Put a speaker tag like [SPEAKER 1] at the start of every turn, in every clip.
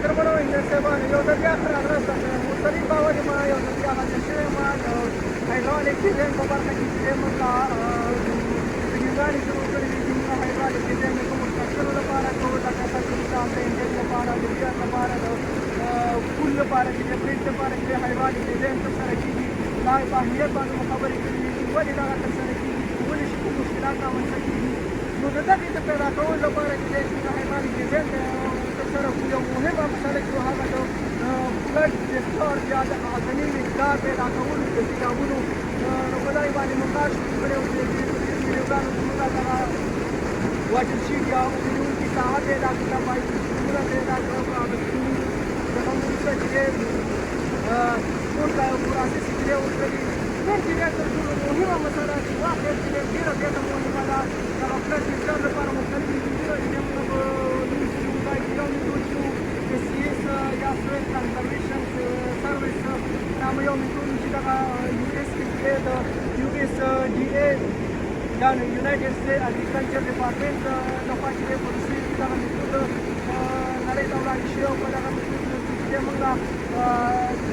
[SPEAKER 1] قدرمنو انجینر صاحبانو یو ځل بیا ښه راغلاست. مختلف باور یم یو ځل بیا حاضر شوی یم د هایدرالک ډیزاین په برخه کې چې موږ ویډیوګانې شروع کړې دي چې موږ هایدرالک ډیزاین د کومو سټرکچرو لپاره کوو، لکه تاسو د انجن لپاره، د ګیر لپاره، د پول لپاره چې د برید لپاره چې هایدرالک ډیزاین ترسره کېږي. دا په اهمیت باندې مو خبرې کړې دي چې ولې دغه ترسره کېږي، ولې کوم مشکلات رامنځته کېږي. نو د دغې د پیدا کولو لپاره چې دی چې هایدرالک ډیزاین ترسره کړو، یو مهمه مسله چې هغه د فلډ ډسچارج یا د اعظمي مقدار پیدا کولو د سیلابونو. نو په دغې باندې موږ کار شروع کړی و چې ویډیوګانو کې موږ دغه واټر شیټ یا ونیونکي ساحه پیدا کړه، پایپ سیسټمونه پیدا کړه. په هغه دغه وروسته چې دی ټول دا یو پروسس چې دی وکړي. نن چې دی تر ټولو مهمه مسله چې واقعا چې دی ډېره زیاته مهمه ده، دغه فلډ ډسچارج لپاره مختلف میتودونه چې دی موږ په یوز کړي. دا یو میتود چې SCS یا سویل کنزرویشن سروس نامه یو میتود چې دغه USDA د USDA یا یونایټډ سټیټ اګریکلچر ډپارټمنټ لخوا چې دی پروسې چې دغه میتود نړۍ ته وړاندې شوی او په دغه میتود کې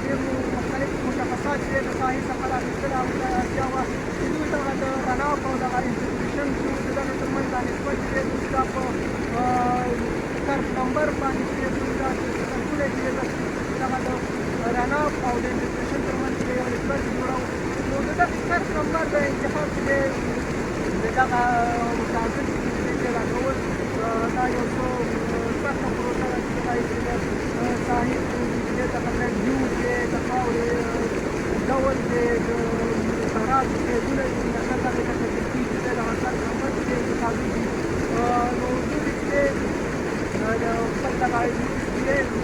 [SPEAKER 1] چې موږ مختلف مشخصات چې د ساحې څخه راخیستل او اړتیا وه چې دوی دغه د رناف او دغه انټرپریشن چې د دغې تر منځ دا نسبت چې دی دوی دا په کرف نمبر باندې چې دوی دا سرکونه چې دغه د رناف او د انټرپریشن تر منځ یو نسبت جوړوو. نو د دغې کرف نمبر د انتخاب چې دی د دغه متعدد چې دی پیدا کول دا یو څه سخته پروسه ده چې دغه چې د ساحې چې دی دغه ویوز دی، د خاورې ډول دی، د خراب څیزونه دي، نظر دغې ته کتل کېږي چې دی دغه کرف نمبر چې دی انتخابېږي. نو دوی چې دی خپل دغه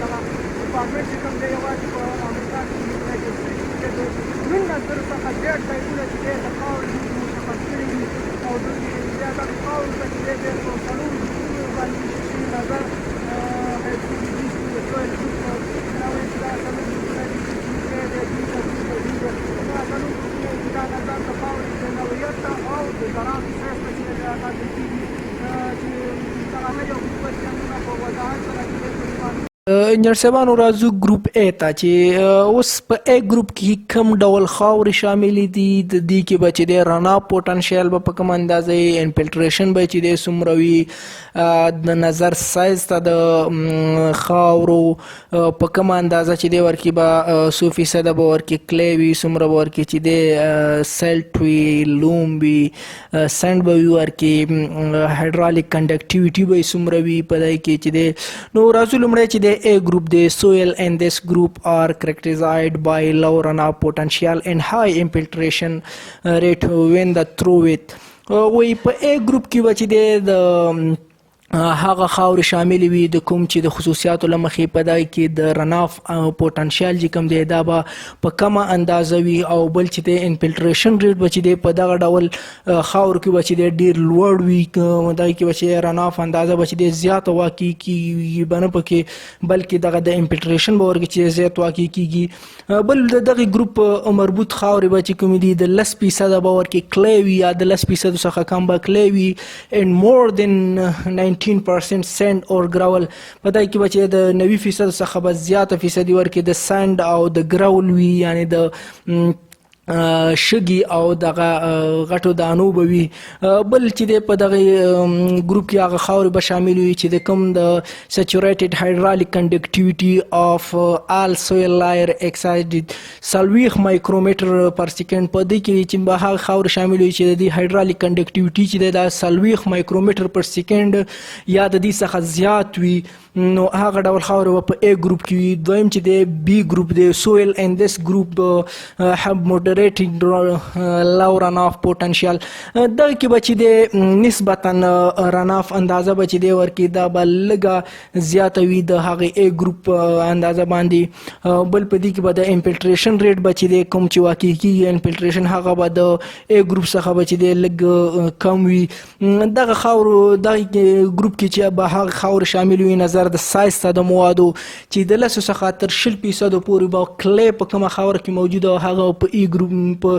[SPEAKER 1] دغه ډپارټمنټ چې کوم دی یوازې په امریکا کې یونایټډ سټیټ کې د 19,000 څخه زیات ټایپونه چې دی د خاورې دوی مشخص کړي دي او دوی بیا دغې خاورو ته چې دی بیا په څلورو ګروپونو باندې ویشل شوي نظر هایدروجین د سویل ګروپ دا وایي چې دا څلور ګروپونه دي چې دی دا څلور ګروپونه چې دا نظر د خاورې د نوعیت ته او د زراعتي ساینس ته چې دی هغه کېږي چې دغه هر یو ګروپ چې موږ په وضاحت سره چې دی انجینر صاحبانو راځو ګروپ A ته چې اوس په A ګروپ کې کوم ډول خاورې شاملې دي، د دې کې به چې دی رناف پوټنشیل به په کوم اندازه وي، انفلټریشن به چې دی څومره وي، د نظر سایز ته د خاورو په کوم اندازه چې دی ورکې به څو فیصده به ورکې کلی وي، څومره به ورکې چې دی سلټ وي، لوم وي، سنډ به وي ورکې، هایدرالک کنډکټیویټي به یې څومره وي په دې کې چې دی. نو راځو لومړی چې دی A group, the soil and this group are characterized by low runoff potential and high infiltration rate when the through it. وی په A group کې به چې دی د هغه خاورې شاملې وي د کوم چې د خصوصیاتو له مخې په دغې کې د رناف پوټنشیل چې کوم دی دا به په کمه اندازه وي، او بل چې دی انفلټریشن ریټ به چې دی په دغه ډول خاورو کې به چې دی ډېر لوړ وي، دغې کې به چې رناف اندازه به چې دی زیاته واقع کېږي به نه پکې، بلکې دغه د انفلټریشن به ورکې چې زیات واقع کېږي. بل د دغې ګروپ مربوط خاورې به چې کومې دي د 10% به ورکې کلی وي یا د 10% څخه کم به کلی وي and more than 19% سینډ اور ګراول، په دغې کې به چې د 90% څخه به زیاته فیصدي ورکې د سینډ او د ګراول وي، یعنې د شګي او دغه غټو دانو به وي. بل چې دی په دغه ګروپ کې هغه خاورې به شامل وي چې د کوم د سچوریټډ هایدرالک کنډکټیویټي اف آل سویل لایر اکسایډ 40 مایکرومیټر پر سیکنډ، په دې کې چې به هغه خاورې شامل وي چې د دې هایدرالک کنډکټیویټي چې دی دا 40 مایکرومیټر پر سیکنډ یا د دې څخه زیات وي، نو هغه ډول خاورې به په A ګروپ کې وي. دویم چې دی B ګروپ دی سویل اینڈ دس ګروپ have moderating low runoff potential، دغه کې به چې دی نسبتا رناف اندازه به چې دی ورکې دا به لږه زیاته وي د هغې A ګروپ اندازه باندې. بل په دې کې به د انفلټریشن ریټ به چې دی کوم چې واقع کېږي انفلټریشن هغه به د A ګروپ څخه به چې دی لږ کم وي. دغه خاورو دغه ګروپ کې چې به هغه خاورې شامل وي نظر نظر د سایز ته د موادو چې د 10 څخه تر 20% پورې به کلی په کومه خاوره کې موجوده هغه په ای ګروپ په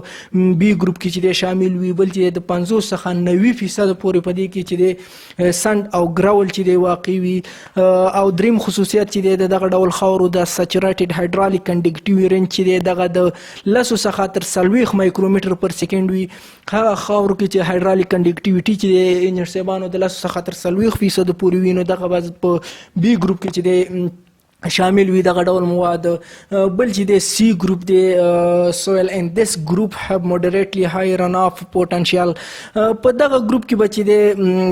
[SPEAKER 1] بی ګروپ کې چې شامل وي، بل چې د 50 څخه 90% پورې په دې کې چې د سند او ګراول چې دی واقع وي. او دریم خصوصیت چې دی دغه ډول خاورو د سچوریټډ هایدرالیک کنډکټیوي رینج چې دی دغه د 10 څخه تر 40 مایکرومیټر پر سکند وي. هغه خاورو کې چې هایدرالیک کنډکټیویټي چې دی انجینر صاحبانو د 10 څخه تر 40% پورې وي، نو دغه به په بی ګروپ کې چې دی شامل وي دغه ډول مواد. بل چې د سی ګروپ دی سویل ان دیس ګروپ هاف موډریټلی های رن اف پوتنشل. په دغه ګروپ کې به چې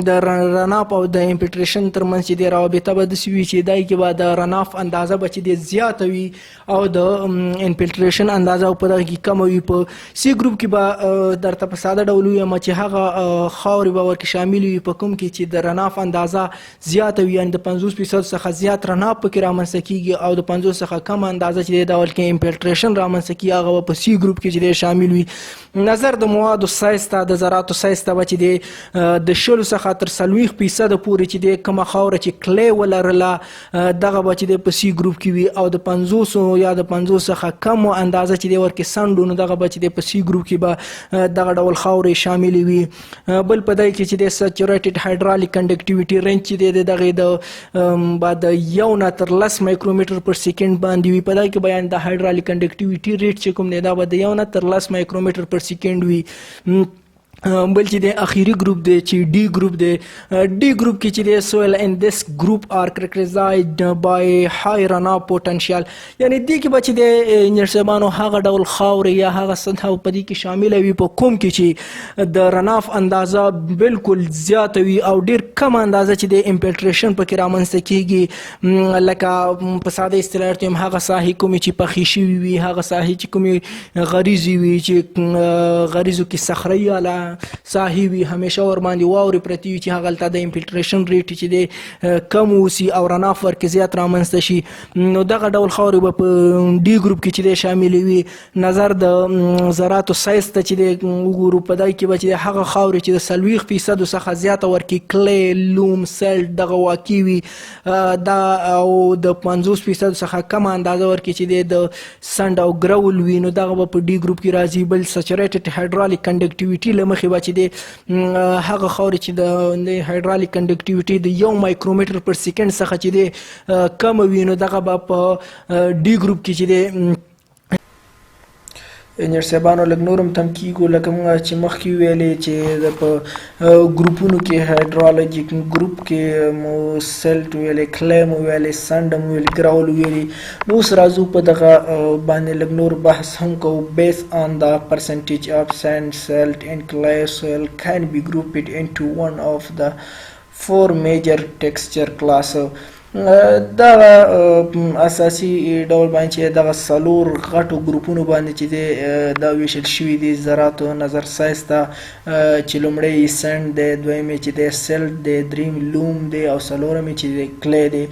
[SPEAKER 1] د رن اف او د امپیټریشن ترمنځ چې د رابطه به داسې وي چې دای کې به د رن اف اندازه به چې د زیاته وي او د امپیټریشن اندازه په دغه کې کمه وي. په سی ګروپ کې به درته په ساده ډول ووایم چې هغه خاورې به ورکې شامل وي په کوم کې چې د رن اف اندازه زیاته وي، یعنې د 50% څخه زیات رن اف پکې رامنځته کیږي او د 50 څخه کم اندازه چې د ډول کې امپیلټریشن رامنځته کیږي هغه په سی ګروپ کې چې شامل وي. نظر د موادو سایز ته د ذراتو سایز ته چې د 10 څخه تر 40% پورې چې د کومه خاوره چې کلی ولرله دغه به چې په سی ګروپ کې وي، او د 50 یا د 50 څخه کم اندازه چې ورکې سنډو نو دغه به چې په سی ګروپ کې به دغه ډول خاورې شامل وي. بل په دای کې چې د سچوریټډ هایدرالیک کنډکټیویټي رینج چې د دغه د بعد یو نه تر 10 مایکرومیټر پر سکند باندې وي. په دای کې بیان د هایدرالیک کنډکټیویټي ریټ چې کوم دی دا به د یو نه تر 10 مایکرومیټر پر سکند وي. بل چې د اخیری ګروپ دی چې ډي ګروپ دی، ډي ګروپ کې چې د سویل ان دیس ګروپ آر کریکټرایزډ بای های رن اف پوتنشل، یعنی دې کې به چې د انجینر صاحبانو هغه ډول خاورې یا هغه سطحه په دې کې شامله وي په کوم کې چې د رن اف اندازه بالکل زیاته وي او ډېر کم اندازه چې د امپیلټریشن پکې رامنځته کیږي. لکه په ساده اصطلاح ورته هغه ساحې کومې چې پخې شوي وي، هغه ساحې چې کومې غریزې وي چې غریزو کې صخره‌ي اله ساحې وي، همیشه ور باندې واورې پرتې وي چې هغلته د امپیلټریشن ریټ چې دی کم اوسي او رن اف ورکې زیات رامنځته شي. نو دغه ډول خاورې به په ډي ګروپ کې چې دی شاملې وي. نظر د ذراتو سایز ته چې دی وګورو، په دای کې به چې هغه خاورې چې د 40% څخه زیاته ورکې کلی لوم سلټ دغه واقع وي، دا او د 50% څخه کم اندازه ورکې چې دی د سنډ او ګراول وي، نو دغه به په ډي ګروپ کې راځي. بل سچوریټډ هایدرالیک کنډکټیویټي له مخې به چې دی هغه خاورې چې د هایدرالیک کنډکټیویټي د 1 مایکرومیټر پر سکند څخه چې دی کم وي، نو دغه به په ډي ګروپ کې چې دی انجینر صاحبانو لږ نورم تم کیږو. لکه موږ چې مخکې ویلې چې په ګروپونو کې هایدرالوجیک ګروپ کې مو سلټ ویلې، کلی مو ویلې، سنډ مو ویلې، ګراول ویلې. نو اوس راځو په دغه باندې لږ نور بحث هم کوو. بیس آن د پرسنټیج اف سینډ سلټ ان کلی سویل کین بی ګروپډ انټو ون اف د 4 میجر ټیکسچر کلاس. دغه اساسي ډول باندې چې دغه څلور غټو ګروپونو باندې چې دی دا ویشل شوي دي ذراتو نظر سایز ته، چې لومړی سنډ دی، دویم چې دی سلټ دی، دریم لوم دی او څلورم چې دی کلی دی.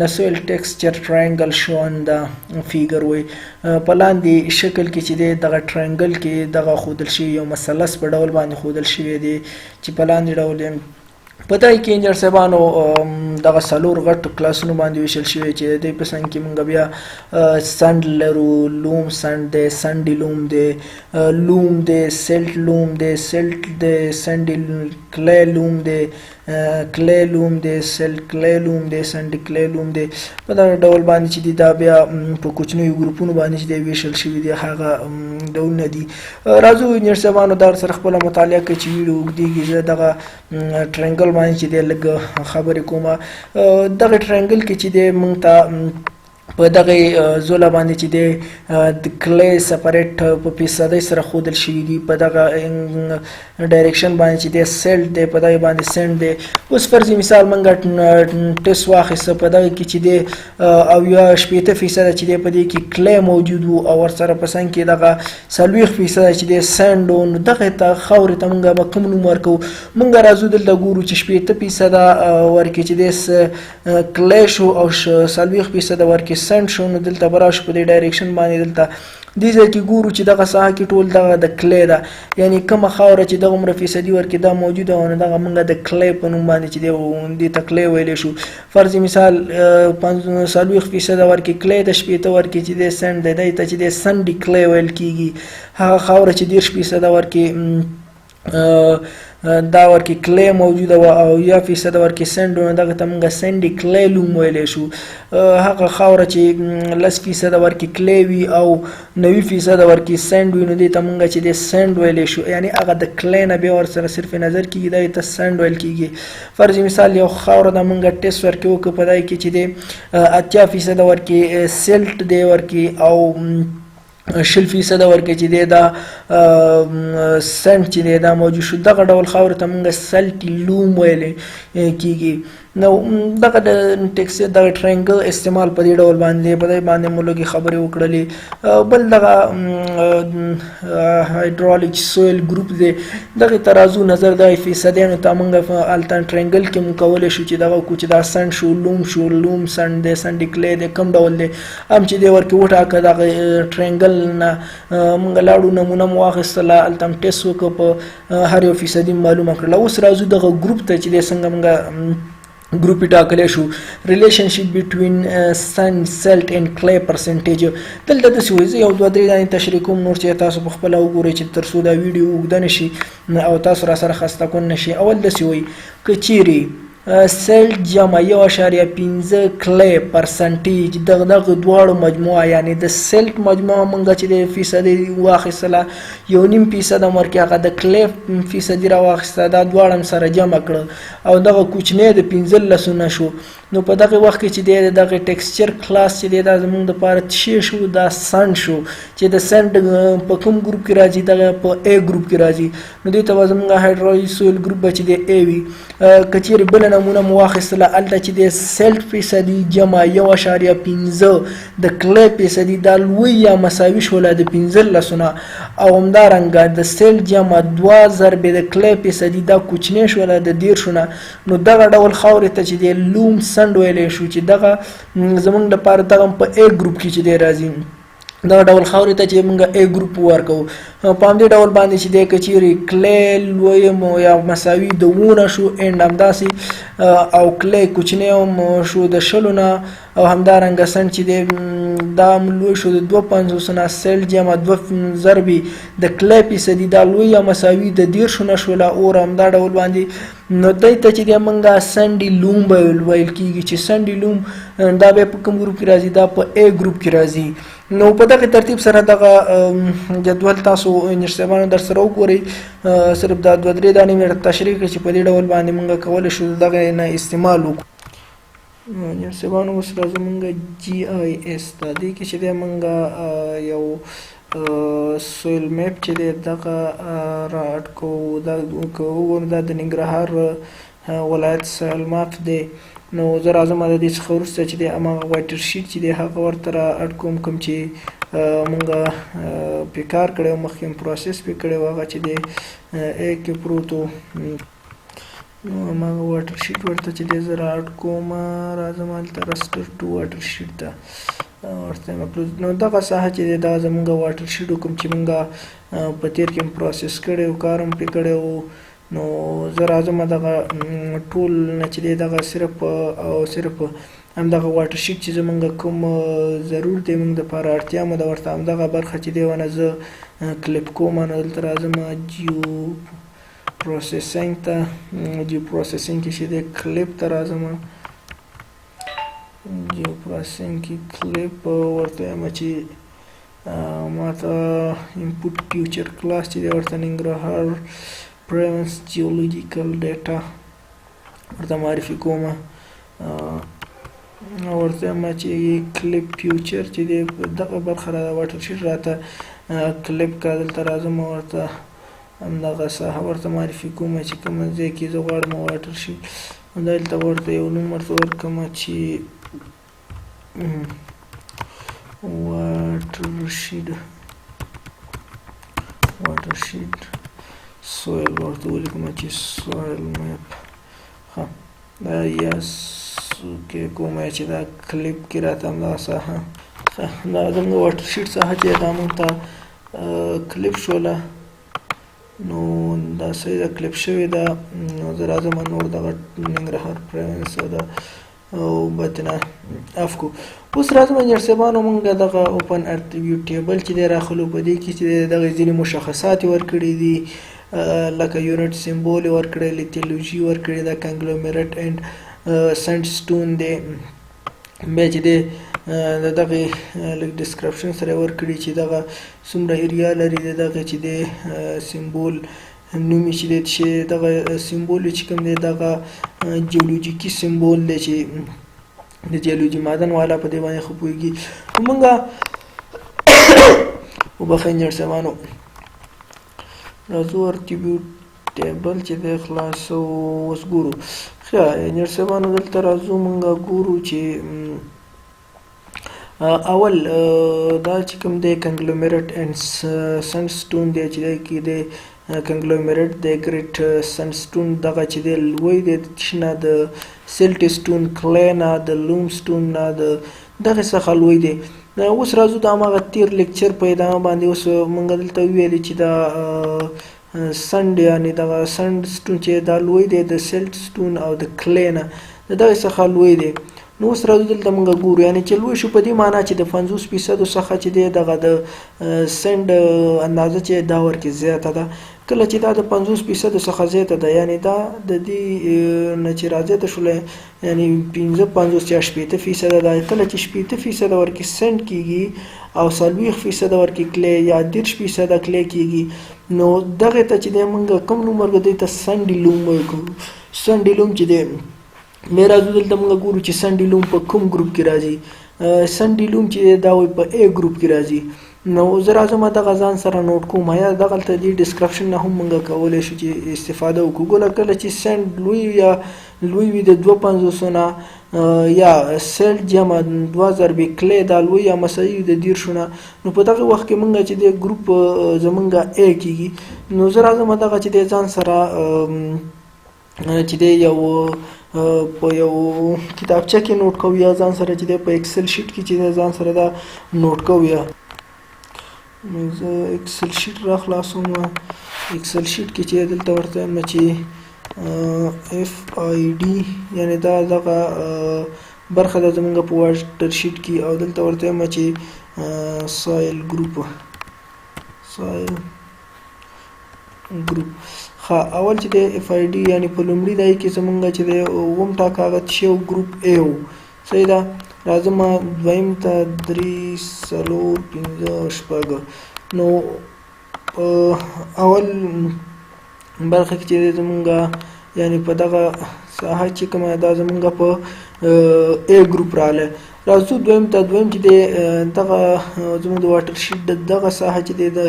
[SPEAKER 1] نسویل ټیکسچر ټراینګل شو ان د فیګر وی. په لاندې شکل کې چې دی دغه ټراینګل کې دغه ښودل شوي یو مثلث په ډول باندې ښودل شوی دی چې په لاندې ډول په دای کې انجینر صاحبانو دغه څلور غټو کلاسونو باندې ویشل شوی چې د دې په څنګ کې موږ بیا سنډ لرو، لوم سنډ دی، سنډي لوم دی، لوم دی، سلټ لوم دی، سلټ دی، سنډي کلی لوم دی، کلی لوم دی، سلټ کلی لوم دی، سنډي کلی لوم دی. په دغه ډول باندې چې دی دا بیا په کوچنیو ګروپونو باندې چې دی ویشل شوي دي هغه ډولونه دي. راځو انجینر صاحبانو دا سره خپله مطالعه کوي چې ویډیو اوږدېږي. زه دغه ټرینګل باندې چې دی لږ خبرې کومه. دغه ټرینګل کې چې دی موږ ته په دغه زوله باندې چې دی د کلی سپریټ په فیصدۍ سره ښودل شوي دي. په دغه ډایرکشن باندې چې دی سلټ دی، په دغه باندې سنډ دی. اوس فرضي مثال موږ ټیسټ واخیسته، په دغه کې چې دی 80% چې دی په دې کې کلی موجود و او ورسره په څنګ کې دغه 40% چې دی سنډ و. نو دغه ته خاورې ته موږ به کوم نوم ورکوو؟ موږ راځو دلته ګورو چې 80% ورکې چې دی کلی شو او 40% ورکې سنډ شو. نو دلته به راشو په دې ډایرکشن باندې دلته
[SPEAKER 2] دې ځای کې ګورو چې دغه ساحه کې ټول دغه د کلی ده، یعنی کومه خاوره چې دغه عمره فیصدي ورکړي دا موجوده وه، نو دغه موږ د کلی په نوم باندې چې دی دې ته کلی ویلی شو. فرض مثال 40% ورکړي کلی د 80 ورکړي چې دی سنډ دی، دی ته چې دی سنډي کلی ویل کېږي. هغه خاوره چې 30% ورکړي دا ورکې کلی موجوده وه او 1% ورکې سنډ و، نو دغه ته موږ سنډي کلی لوم ویلی شو. هغه خاوره چې 10% ورکې کلی وي او 90% ورکې سنډ وي، نو دې ته موږ چې دی سنډ ویلی شو، یعنی هغه د کلی نه بیا ورسره صرف نظر کېږي، دا ته سنډ ویل کېږي. فرض مثال یو خاوره ده موږ ټیسټ ورکې وکړو په دای کې چې دی 80% ورکې سلټ دی ورکې او 20% ورکړي چې دی دا سنټ چې دی دا موجود شو. دغه ډول خاورې ته موږ سلټي لوم ویلی کېږي. نو دغه د ټیکسچر دغه ټرینګل استعمال په دې ډول باندې په دې باندې مو لږې خبرې وکړلې. بل دغه هایدرالک سویل ګروپ دی، دغه ترازو نظر د فیصدیانو ته موږ هلته ټرینګل کې مو کولی شو چې دغه وکړو چې دا سنډ شو، لوم شو، لوم سنډ دی، سنډي کلی دی، کوم ډول دی هم چې دی ورکې وټاکه. دغه ټرینګل نه موږ لاړو نمونه مو واخیستله، هلته هم ټیسټ وکړه، په هر یو فیصدي معلومه کړله. اوس راځو دغه ګروپ ته چې دی څنګه موږ ګروپ یې ټاکلی شو. ریلیشنشپ بټوین سن سلټ اینډ کلی پرسنټیج. دلته داسې وایي زه یو 2-3 دانې تشریح کوم، نور چې تاسو په خپله وګورئ چې تر څو دا ویډیو اوږده نه شي او تاسو را سره خسته کن نه شي. اول داسې وایي که چیرې سلټ جمع 1.5 کلی پرسنټیج دغه دواړو مجموعه، یعنی د سلټ مجموعه موږ چې د فیصدي واخیستله 1.5% ورکې هغه د کلی فیصدي را واخیسته، دا دواړه سره جمع کړه او دغه کوچنی د 15 شو. نو په دغه وخت کې چې دی دغه ټیکسچر کلاس چې دی دا زموږ دپاره څه شو؟ دا سنډ شو چې د سنډ په کوم ګروپ کې راځي؟ دغه په A ګروپ کې راځي. نو دې ته به زموږ هایدرالک سویل ګروپ به چې دی A وي. که چیرې بله نمونه مو واخیستله هلته چې دی سلټ فیصدي جمع 1.5 د کلی فیصدي دا لوی یا مساوي شوله د 15 نه، او همدارنګه د سلټ جمع 2 ضرب د کلی فیصدي دا کوچنی شوله د 10 نه. نو دغه ډول خاورې ته چې دی لوم سنډ ویلی شو چې دغه زموږ لپاره دغه په A ګروپ کې چې دی راځي. دغه ډول خاورې ته چې موږ A ګروپ ورکوو. په همدې ډول باندې چې دی که چیرې کلی لوی یا مساوي د 2 شو اینډ همداسې او کلی کوچنی هم شو د 20 نه، او همدارنګه سنټ چې دی دا هم لوی شو د 2.50 نه، سلټ جمع 2 ضربې د کلی فیصدي دا لوی یا مساوي د 10 نه شوله اور همدا ډول باندې. نو دی ته چې دی موږ سنډي لوم ویل کېږي چې سنډي لوم دا بیا په کوم ګروپ کې راځي؟ دا په A ګروپ کې راځي. نو په دغه ترتیب سره دغه جدول تاسو انجینرانو در سره وګورئ. صرف دا 2-3 دانې مې تشریح کړي چې په دې ډول باندې موږ کولی شو دغه نه استعمال وکړو. انجینرانو اوس راځو موږ GIS ته. دې کې چې دی موږ یو سویل میپ چې دی دغه را اډ کوو. دا وګورو دا د ننګرهار ولایت سویل میپ دی. نو زه راځم د دې څخه وروسته چې دی هماغه وایټر شیټ چې دی هغه ورته را اډ کوم، کوم چې موږ پې کار کړی و، مخکې پروسس پې کړی و، هغه چې دی A کې پروت و. نو هماغه واټر شیټ ورته چې دی زه را اډ کوم، راځم هلته رسټر ټو واټر شیټ ته ورته اپلود. نو دغه ساحه چې دی دا زموږ واټر شیټ کوم چې موږ په تېر کې پروسس کړی و، کار هم پې کړی و. نو زه راځم دغه ټول نه چې دی دغه صرف او صرف همدغه واټر شیټ چې زموږ کوم ضرور دی موږ دپاره اړتیا مو ده ورته همدغه برخه چې دی ونه زه کلیپ کوم. نو دلته راځم جیو پروسیسینګ ته، جیو پروسیسینګ کې چې دی کلیپ ته راځم، جیو پروسیسینګ کې کلیپ ورته وایم چې ما ته انپوټ فیوچر کلاس چې دی ورته ننګرهار پروینس جیولوجیکل ډیټا ورته معرفي کوم. ورته وایم چې کلیپ فیوچر چې دی دغه برخه را واټر شیټ راته کلیپ کا. دلته راځم ورته همدغه ساحه ورته معرفي کوم چې کوم ځای کې زه غواړم واټر شیټ. دلته ورته یو نوم ورته ورکوم چې واټر شیټ سویل ورته ولیکم چې سویل میپ. ښه دا یس کې کوم چې دا کلیپ کې راته همدغه ساحه دا زموږ واټر شیټ څخه چې دا موږ ته کلیپ شوله نو دا صحیح ده کلیپ شوې ده نو زه راځم نور دغه ننګرهار پروینس او د بتنه اف کو اوس راځم انجینر صاحبانو موږ دغه اوپن اتریبیوټ ټیبل چې دی راخلو په دې کې چې دغه ځینې مشخصات یې ورکړي دي لکه یونټ سیمبول یې ورکړی لیتیولوژي ورکړې ده کنګلومریټ اینډ سینډ سټون دی بیا چې دی د دغه لږ ډسکرپشن سره ورکړي چې دغه څومره ایریا لري د دغه چې دی سیمبول نومي چې دی چې دغه سیمبول چې کوم دی دغه جیولوجیکي سیمبول دی چې د جیولوجي معدن والا په دې باندې ښه پوهېږي موږ وبخښئ انجینر صاحبانو راځو اتریبیوټ ټیبل چې دی خلاصو اوس ګورو ښه انجینر صاحبانو دلته راځو موږ ګورو چې اول دا چې کوم دی کنګلومریټ اینډ سنډ سټون دی چې دی کې دی کنګلومریټ دی ګریټ سنډ سټون دغه چې دی لوی دی د تش نه د سیلټ سټون کلی نه د لوم سټون نه د دغې څخه لوی دی اوس راځو د هماغه تیر لیکچر په ادامه باندې اوس موږ دلته وویلې چې دا سنډ یعنې دغه سنډ سټون چې دا لوی دی د سیلټ سټون او د کلی نه د دغې څخه لوی دی نو اوس راځو دلته موږ ګورو یعنې چې لوی شو په دې معنا چې د 50% څخه چې دی دغه د سنډ اندازه چې دا ورکې زیاته ده کله چې دا د 50% څخه زیاته ده یعنې دا د دې نه چې رازیاته شوله یعنې 55 یا 60% ده کله چې 60% ورکې سنډ کېږي او 40% ورکې کلی یا 30% کلی کېږي نو دغې ته چې دی موږ کوم نوم ورکړو دې ته سنډي لوم ورکړو سنډي لوم چې دی بیا راځو دلته موږ ګورو چې سنډي لوم په کوم ګروپ کې راځي سنډي لوم چې دا وایي په A ګروپ کې راځي نو زه راځم دغه ځان سره نوټ کوم یا دغلته دې ډسکرپشن نه هم موږ کولی شو چې استفاده وکړو ګوره کله چې سنډ لوی یا لوی وي د 250 نه یا سیلټ جمع 2000 کلی دا لوی یا مساوي د 10 نه نو په دغه وخت کې موږ چې د ګروپ زمونږ A کېږي نو زه راځم دغه چې د ځان سره چې د یو په یو کتابچه کې نوٹ کوو یا ځان سره چې په ایکسل شیټ کې چې ځان سره دا نوٹ کوو یا زه ایکسل شیټ را خلاصوم ایکسل شیټ کې چې دلته ورته یم چې FID یعنې دا دغه برخه ده زموږ په واټر شیټ کې او دلته ورته یم چې سایل ګروپ ښه اول چې د FID یعنې په لومړي ځای کې زموږ چې د اووم ټاک هغه شی ګروپ A و صحیح ده راځم دویم ته 3 4 5 6 نو اول برخه کې چې زموږ یعنې په دغه ساحه چې کومه دا زموږ په A ګروپ راغلی راځو دویم ته دویم چې د دغه زموږ د واټر شیټ دغه ساحه چې د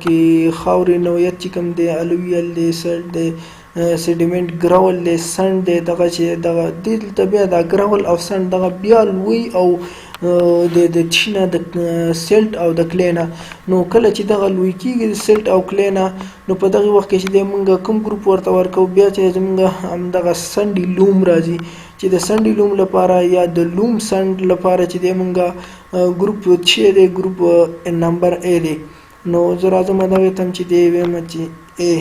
[SPEAKER 2] کې خاورې نوعیت چې کوم دی الویل دی سلټ دی سیډیمنټ ګراول دی سنډ دی دغه چې دغه دلته بیا دا ګراول او سنډ دغه بیا لوی او د چینه د سیلټ او د کلی نه نو کله چې دغه لوی کېږي د سیلټ او کلی نه نو په دغه وخت کې چې دی موږ کوم ګروپ ورته ورکوو بیا چې زموږ همدغه سنډي لوم راځي چې د سنډي لوم لپاره یا د لوم سنډ لپاره چې دی موږ ګروپ چې دی ګروپ نمبر A دی نو زه راځم دغې ته چې دی ویم چې A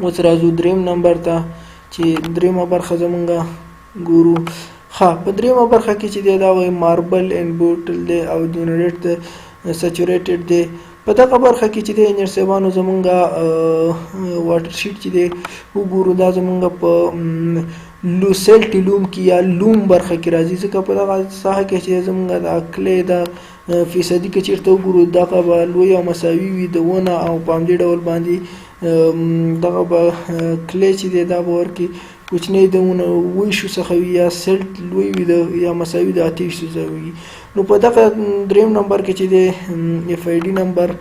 [SPEAKER 2] اوس راځو دریم نمبر ته چې دریمه برخه زموږ ګورو ښه په دریمه برخه کې چې دی دا وایي ماربل اینډ بوټل دی او جنریټ دی سچوریټډ دی په دغه برخه کې چې دی انجینر صاحبانو زموږ واټر شیټ چې دی وګورو دا زموږ په سیلټي لوم کې یا لوم برخه کې راځي ځکه په دغه ساحه کې چې زموږ د کلی د فیصدي که چېرته وګورو دغه به لوی او مساوي وي د ونه او په همدې ډول باندې دغه به کلی چې دی دا به ورکړي کوچنی د 20 څخه وي یا سیلټ لوی وي یا مساوي د 28 څخه وي نو په دغه دریم نمبر کې چې دی FID نمبر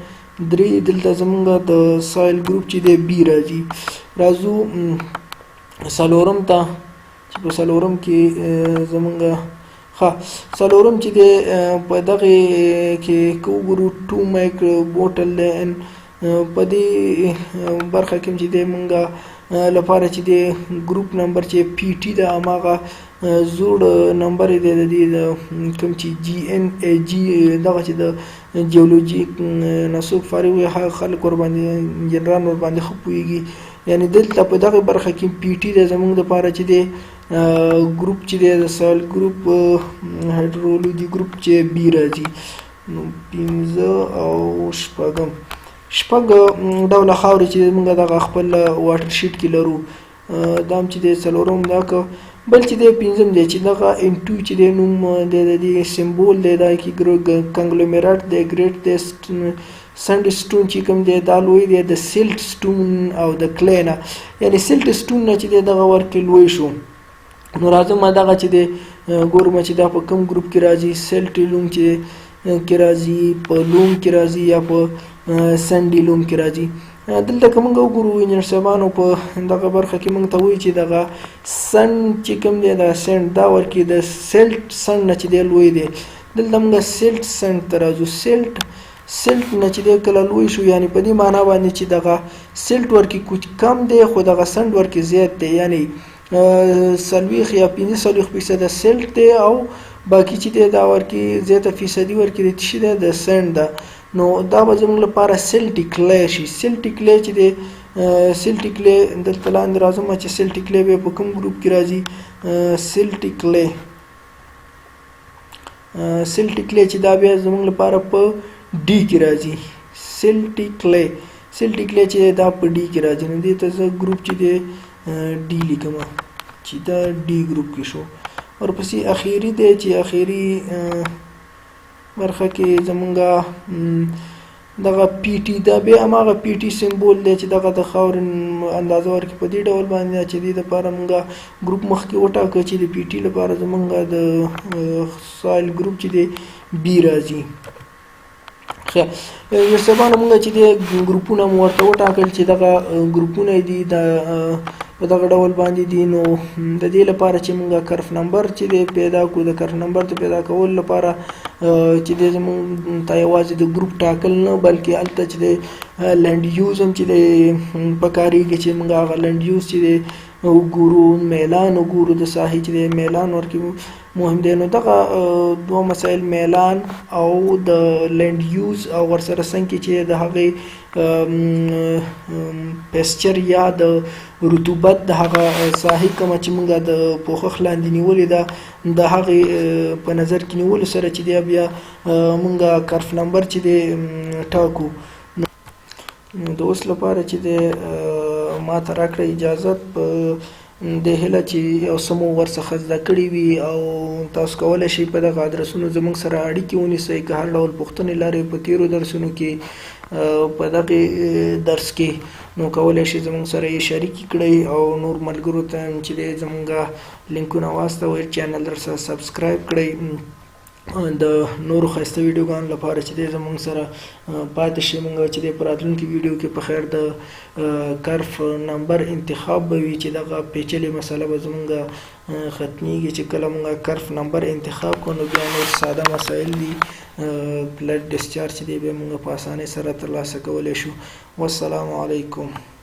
[SPEAKER 2] 3 دلته زموږ د سایل ګروپ چې دی B راځي راځو څلورم ته چې په څلورم کې زموږ څلورم چې دی په دغې کې که وګورو 2 مایکرو بوټل دی په دې برخه کې چې د مونږه لپاره چې د ګروپ نمبر چې پی ټي د هماغه زوړ نمبر دی د دې کوم چې جی ان ای جی دغه چې د جیولوجي نه څوک فارغ وي هغه خلک ورباندې جنرال ورباندې ښه پوهېږي یعنې دلته په دغه برخه کې پی ټي دی زموږ دپاره چې دی ګروپ چې دی د سال ګروپ هایدرولوجي ګروپ چې بي راځي نو 5 او شپږ ډوله خاورې چې موږ دغه خپل واټر شیټ کې لرو دا هم چې دی څلورم دا که بل چې دی پنځم دی چې دغه M2 چې دی نوم دی د دې سمبول دی دا کې کنګلومیرات دی ګریټ دی سنډ سټون چې کوم دی دا لوی دی د سیلټ سټون او د کلی نه یعنې سیلټ سټون نه چې دی دغه ورکې لوی شو نو راځم دغه چې دی ګورم چې دا په کوم ګروپ کې راځي سیلټ لوم چې کې راځي په لوم کې راځي یا په سنډي لوم کې راځي دلته که موږ وګورو انجینر صاحبانو په دغه برخه کې موږ ته وایي چې دغه سن چې کوم دی دا سنډ دا ورکې د سیلټ سن نه چې دی لوی دی دلته موږ سیلټ سنډ ته راځو سیلټ نه چې دی کله لوی شو یعنې په دې معنا باندې چې دغه سیلټ ورکې کوچ کم دی خو دغه سنډ ورکې زیات دی یعنې 40 یا 45% سیلټ دی او باقي چې دی دا ورکې زیاته فیصدي ورکې د څه دی د سنډ ده نو دا به زموږ لپاره سیلټي کلی شي سیلټي کلی چې دی سیلټي کلی دلته لاندې راځم چې سیلټي کلی به په کوم ګروپ کې راځي سیلټي کلی چې دا بیا زموږ لپاره په ډي کې راځي سیلټي کلی چې دا په ډي کې راځي نو دې ته زه ګروپ چې دی ډي لیکم چې دا ډي ګروپ کې شو ورپسې اخیری دی چې اخیری برخه کې زمونږ دغه پی ټي دا بیا هماغه پی ټي سمبول دی چې دغه د خاورې اندازه ورکړي په دې ډول باندې چې دې دپاره مونږ ګروپ مخکې وټاکه چې د پی ټي لپاره زمونږ د سایل ګروپ چې دی بي راځي ښه صاحبانو مونږ چې دی ګروپونه مو ورته وټاکل چې دغه ګروپونه دي د په دغه ډول باندې دي نو د دې لپاره چې موږ کرف نمبر چې دی پیدا کړو د کرف نمبر ته پیدا کول لپاره چې دی زموږ ته یوازې د ګروپ ټاکل نه بلکې هلته چې دی لینډ یوز هم چې دی پکارېږي چې موږ هغه لینډ یوز چې دی وګورو میلان وګورو د ساحې چې دی میلان ورکې مهم دی نو دغه دوه مسایل میلان او د لینډ یوز او ورسره څنګه چې د هغې پیسچر یا د رطوبت د هغه ساحې کومه چې موږ د پوښښ لاندې نیولې ده د هغې په نظر کې نیولو سره چې دی بیا موږ کرف نمبر چې دی ټاکو نو د اوس لپاره چې دی ما ته راکړه اجازت په د هیله چې یو څه مو ورڅخه زده کړي وي او تاسو کولی شئ په دغه ادرسونو زموږ سره اړیکې ونیسئ که هر ډول پوښتنې لرئ په تیرو درسونو کې په دغې درس کې نو کولی شئ زموږ سره یې شریکې کړئ او نور ملګرو ته هم چې دی زموږ لینکونه واستوئ چینل درسره سبسکرایب کړئ د نورو ښایسته ویډیوګانو لپاره چې دی زموږ سره پاتې شي موږ چې دی په راتلونکي ویډیو کې په خیر د کرف نمبر انتخاب به وي چې دغه پیچلې مسله به زموږ ختمیږي چې کله موږ کرف نمبر انتخاب کړو نو بیا نور ساده مسایل دي بلډ ډسچارج چې دی بیا موږ په اسانۍ سره ترلاسه کولی شو والسلام علیکم